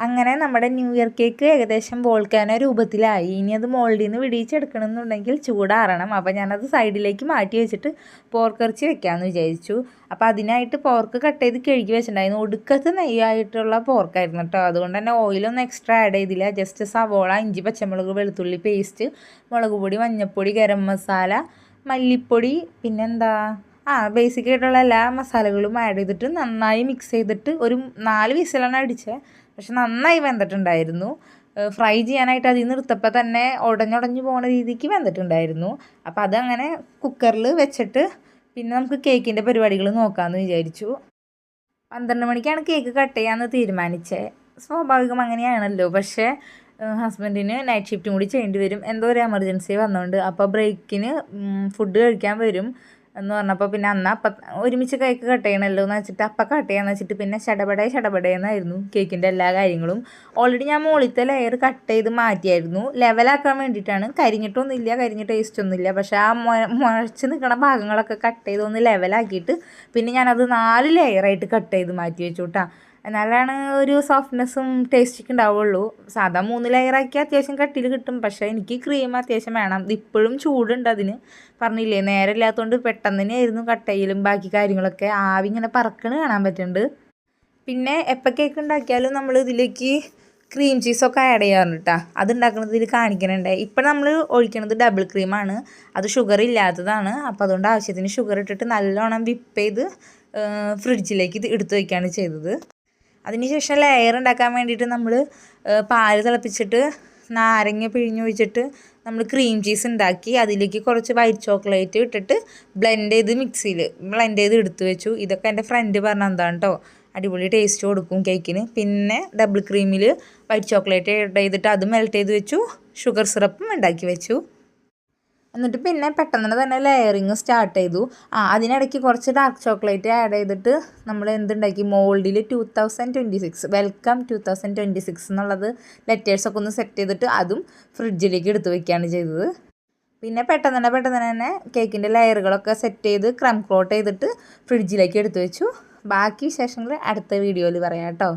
അങ്ങനെ നമ്മുടെ new year cake ഏകദേശം വോൾക്കാനോ രൂപത്തിലായി. ഇനി അത് മോൾഡിൽ നിന്ന് വിടിയിച്ചെടുക്കണമെന്നുണ്ടെങ്കിൽ ചൂടാറണം. അപ്പോൾ ഞാനത് സൈഡിലേക്ക് മാറ്റി വെച്ചിട്ട് പോർക്കിറച്ചി വെക്കാമെന്ന് വിചാരിച്ചു. അപ്പോൾ അതിനായിട്ട് പോർക്ക് കട്ട് ചെയ്ത് കഴുകി വെച്ചിട്ടുണ്ടായിരുന്നു. ഒടുക്കത്ത് നെയ്യായിട്ടുള്ള പോർക്കായിരുന്നു കേട്ടോ. അതുകൊണ്ട് തന്നെ ഓയിലൊന്നും എക്സ്ട്രാ ആഡ് ചെയ്തില്ല. ജസ്റ്റ് സവോള, ഇഞ്ചി, പച്ചമുളക്, വെളുത്തുള്ളി പേസ്റ്റ്, മുളക് പൊടി, മഞ്ഞൾപ്പൊടി, ഗരം മസാല, മല്ലിപ്പൊടി, പിന്നെന്താ ബേസിക് ആയിട്ടുള്ള എല്ലാ മസാലകളും ആഡ് ചെയ്തിട്ട് നന്നായി മിക്സ് ചെയ്തിട്ട് ഒരു 4 വിസിലാണ് അടിച്ചത്. പക്ഷെ നന്നായി വെന്തിട്ടുണ്ടായിരുന്നു. ഫ്രൈ ചെയ്യാനായിട്ട് അതിൽ നിന്ന് എടുത്തപ്പോൾ തന്നെ ഉടഞ്ഞുടഞ്ഞു പോകുന്ന രീതിക്ക് വെന്തിട്ടുണ്ടായിരുന്നു. അപ്പോൾ അതങ്ങനെ കുക്കറിൽ വെച്ചിട്ട് പിന്നെ നമുക്ക് കേക്കിൻ്റെ പരിപാടികൾ നോക്കാമെന്ന് വിചാരിച്ചു. 12 മണിക്കാണ് കേക്ക് കട്ട് ചെയ്യാമെന്ന് തീരുമാനിച്ചത്. സ്വാഭാവികം അങ്ങനെയാണല്ലോ. പക്ഷേ ഹസ്ബൻഡിന് നൈറ്റ് ഷിഫ്റ്റും കൂടി ചെയ്യേണ്ടി വരും. എന്തോ ഒരു എമർജൻസി വന്നതുകൊണ്ട്. അപ്പോൾ ബ്രേക്കിന് ഫുഡ് കഴിക്കാൻ വരും എന്ന് പറഞ്ഞപ്പോൾ പിന്നെ അപ്പം ഒരുമിച്ച് കേക്ക് കട്ട് ചെയ്യണമല്ലോ എന്ന് വെച്ചിട്ട് അപ്പം കട്ട് ചെയ്യാന്ന് വെച്ചിട്ട് പിന്നെ ചടപടയെന്നായിരുന്നു കേക്കിൻ്റെ എല്ലാ കാര്യങ്ങളും. ഓൾറെഡി ഞാൻ മുകളിലത്തെ ലെയർ കട്ട് ചെയ്ത് മാറ്റിയായിരുന്നു. ലെവലാക്കാൻ വേണ്ടിയിട്ടാണ്. കരിഞ്ഞിട്ടൊന്നുമില്ല, കരിഞ്ഞ ടേസ്റ്റൊന്നുമില്ല. പക്ഷേ ആ മുഴച്ച് നിൽക്കുന്ന ഭാഗങ്ങളൊക്കെ കട്ട് ചെയ്തൊന്ന് ലെവലാക്കിയിട്ട് പിന്നെ ഞാനത് 4 ലെയറായിട്ട് കട്ട് ചെയ്ത് മാറ്റി വെച്ചു കേട്ടോ. എന്നാലാണ് ഒരു സോഫ്റ്റ്നെസ്സും ടേസ്റ്റൊക്കെ ഉണ്ടാവുള്ളൂ. സാധാ 3 ലെയറാക്കി അത്യാവശ്യം കട്ടിയിൽ കിട്ടും. പക്ഷേ എനിക്ക് ക്രീം അത്യാവശ്യം വേണം. ഇപ്പോഴും ചൂടുണ്ട് അതിന്. പറഞ്ഞില്ലേ, നേരെ ഇല്ലാത്തതുകൊണ്ട് പെട്ടെന്ന് തന്നെയായിരുന്നു കട്ട് ചെയ്യലും ബാക്കി കാര്യങ്ങളൊക്കെ. ആവി ഇങ്ങനെ പറക്കണ് കാണാൻ പറ്റുന്നുണ്ട്. പിന്നെ എപ്പോൾ കേക്ക് ഉണ്ടാക്കിയാലും നമ്മൾ ഇതിലേക്ക് ക്രീം ചീസൊക്കെ ആഡ് ചെയ്യാറുണ്ട് കേട്ടോ. അതുണ്ടാക്കുന്നത് ഇതിൽ കാണിക്കുന്നുണ്ട്. ഇപ്പം നമ്മൾ ഒഴിക്കുന്നത് ഡബിൾ ക്രീമാണ്. അത് ഷുഗർ ഇല്ലാത്തതാണ്. അപ്പോൾ അതുകൊണ്ട് ആവശ്യത്തിന് ഷുഗർ ഇട്ടിട്ട് നല്ലോണം വിപ്പ് ചെയ്ത് ഫ്രിഡ്ജിലേക്ക് ഇത് എടുത്ത് വയ്ക്കുകയാണ് ചെയ്തത്. അതിനുശേഷം ലെയർ ഉണ്ടാക്കാൻ വേണ്ടിയിട്ട് നമ്മൾ പാല് തിളപ്പിച്ചിട്ട് നാരങ്ങ പിഴിഞ്ഞൊഴിച്ചിട്ട് നമ്മൾ ക്രീം ചീസ് ഉണ്ടാക്കി അതിലേക്ക് കുറച്ച് വൈറ്റ് ചോക്ലേറ്റ് ഇട്ടിട്ട് മിക്സിയിൽ ബ്ലെൻഡ് ചെയ്ത് എടുത്ത് വെച്ചു. ഇതൊക്കെ എൻ്റെ ഫ്രണ്ട് പറഞ്ഞ എന്താണ് കേട്ടോ, അടിപൊളി ടേസ്റ്റ് കൊടുക്കും കേക്കിന്. പിന്നെ ഡബിൾ ക്രീമിൽ വൈറ്റ് ചോക്ലേറ്റ് ആഡ് ചെയ്തിട്ട് അത് മെൽറ്റ് ചെയ്ത് വെച്ചു. ഷുഗർ സിറപ്പും ഉണ്ടാക്കി വെച്ചു. എന്നിട്ട് പിന്നെ പെട്ടെന്ന് തന്നെ ലെയറിങ് സ്റ്റാർട്ട് ചെയ്തു. അതിനിടയ്ക്ക് കുറച്ച് ഡാർക്ക് ചോക്ലേറ്റ് ആഡ് ചെയ്തിട്ട് നമ്മൾ എന്തുണ്ടാക്കി, മോൾഡിൽ 2026 വെൽക്കം 2026 എന്നുള്ളത് ലെറ്റേഴ്സൊക്കെ ഒന്ന് സെറ്റ് ചെയ്തിട്ട് അതും ഫ്രിഡ്ജിലേക്ക് എടുത്ത് വയ്ക്കുകയാണ് ചെയ്തത്. പിന്നെ പെട്ടെന്ന് തന്നെ കേക്കിൻ്റെ ലെയറുകളൊക്കെ സെറ്റ് ചെയ്ത് ക്രം കോട്ട് ചെയ്തിട്ട് ഫ്രിഡ്ജിലേക്ക് എടുത്ത് വെച്ചു. ബാക്കി വിശേഷങ്ങൾ അടുത്ത വീഡിയോയിൽ പറയാം കേട്ടോ.